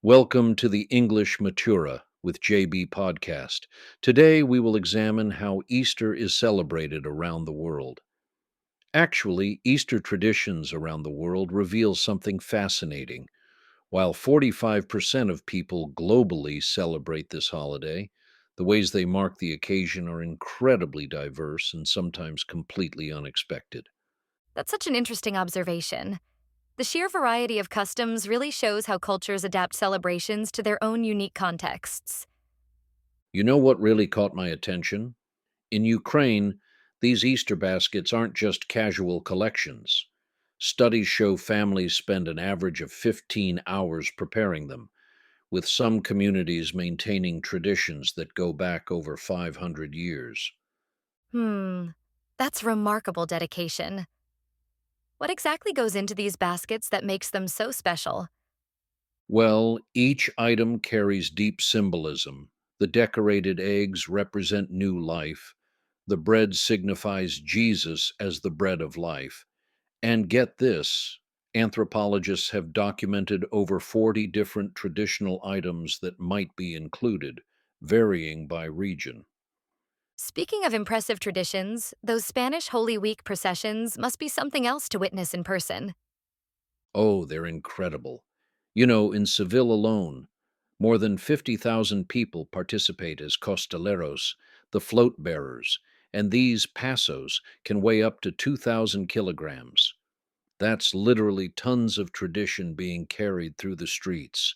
Welcome to the English Matura with JB podcast. Today we will examine how Easter is celebrated around the world. Actually, Easter traditions around the world reveal something fascinating. While 45% of people globally celebrate this holiday, the ways they mark the occasion are incredibly diverse and sometimes completely unexpected. That's such an interesting observation. The sheer variety of customs really shows how cultures adapt celebrations to their own unique contexts. You know what really caught my attention? In Ukraine, these Easter baskets aren't just casual collections. Studies show families spend an average of 15 hours preparing them, with some communities maintaining traditions that go back over 500 years. Hmm, that's remarkable dedication. What exactly goes into these baskets that makes them so special? Well, each item carries deep symbolism. The decorated eggs represent new life. The bread signifies Jesus as the bread of life. And get this, anthropologists have documented over 40 different traditional items that might be included, varying by region. Speaking of impressive traditions, those Spanish Holy Week processions must be something else to witness in person. Oh, they're incredible. You know, in Seville alone, more than 50,000 people participate as costaleros, the float bearers, and these pasos can weigh up to 2,000 kilograms. That's literally tons of tradition being carried through the streets.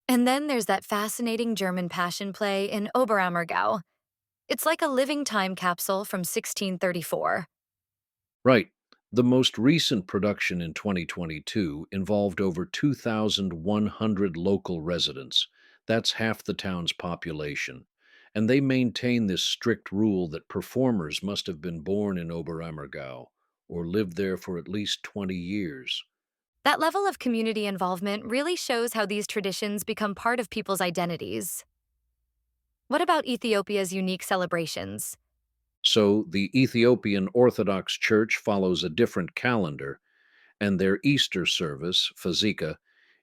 And then there's that fascinating German passion play in Oberammergau. It's like a living time capsule from 1634. Right. The most recent production in 2022 involved over 2,100 local residents. That's half the town's population. And they maintain this strict rule that performers must have been born in Oberammergau or lived there for at least 20 years. That level of community involvement really shows how these traditions become part of people's identities. What about Ethiopia's unique celebrations? So the Ethiopian Orthodox Church follows a different calendar, and their Easter service, Fazika,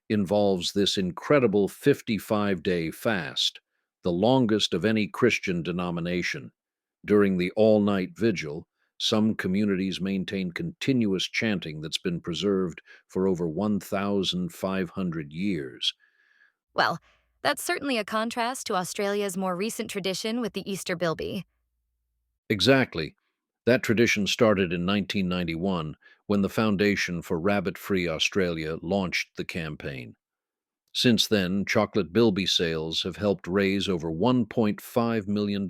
involves this incredible 55-day fast, the longest of any Christian denomination. During the all night vigil, some communities maintain continuous chanting that's been preserved for over 1,500 years. Well, that's certainly a contrast to Australia's more recent tradition with the Easter bilby. Exactly. That tradition started in 1991 when the Foundation for Rabbit Free Australia launched the campaign. Since then, chocolate bilby sales have helped raise over $1.5 million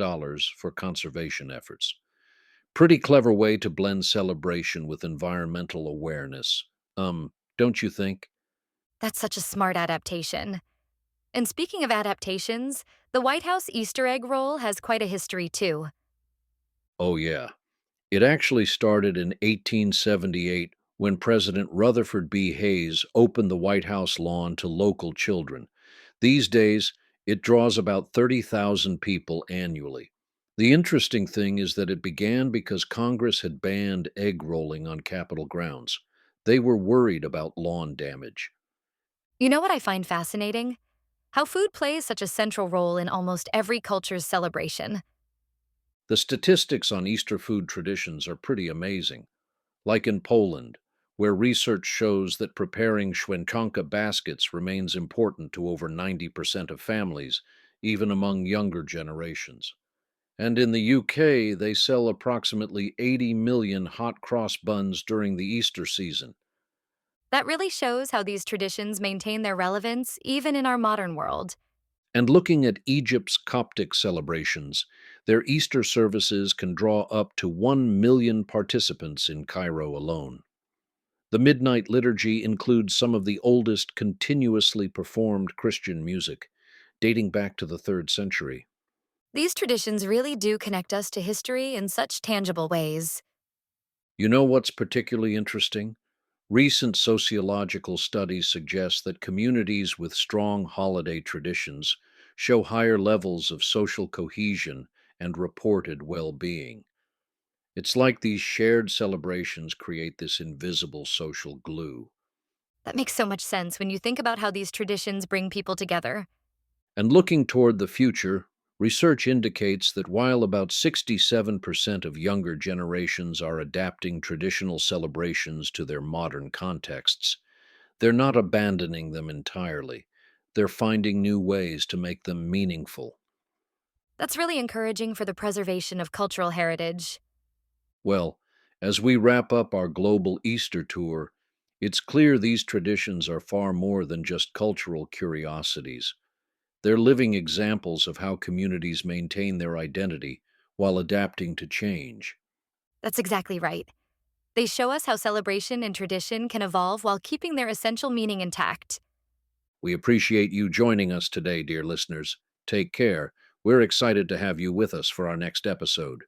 for conservation efforts. Pretty clever way to blend celebration with environmental awareness. Don't you think? That's such a smart adaptation. And speaking of adaptations, the White House Easter egg roll has quite a history too. Oh, yeah. It actually started in 1878 when President Rutherford B. Hayes opened the White House lawn to local children. These days, it draws about 30,000 people annually. The interesting thing is that it began because Congress had banned egg rolling on Capitol grounds. They were worried about lawn damage. You know what I find fascinating? How food plays such a central role in almost every culture's celebration. The statistics on Easter food traditions are pretty amazing. Like in Poland, where research shows that preparing święconka baskets remains important to over 90% of families, even among younger generations. And in the UK, they sell approximately 80 million hot cross buns during the Easter season. That really shows how these traditions maintain their relevance even in our modern world. And looking at Egypt's Coptic celebrations, their Easter services can draw up to 1 million participants in Cairo alone. The Midnight Liturgy includes some of the oldest continuously performed Christian music, dating back to the 3rd century. These traditions really do connect us to history in such tangible ways. You know what's particularly interesting? Recent sociological studies suggest that communities with strong holiday traditions show higher levels of social cohesion and reported well being. It's like these shared celebrations create this invisible social glue. That makes so much sense when you think about how these traditions bring people together. And looking toward the future, research indicates that while about 67% of younger generations are adapting traditional celebrations to their modern contexts, they're not abandoning them entirely. They're finding new ways to make them meaningful. That's really encouraging for the preservation of cultural heritage. Well, as we wrap up our global Easter tour, it's clear these traditions are far more than just cultural curiosities. They're living examples of how communities maintain their identity while adapting to change. That's exactly right. They show us how celebration and tradition can evolve while keeping their essential meaning intact. We appreciate you joining us today, dear listeners. Take care. We're excited to have you with us for our next episode.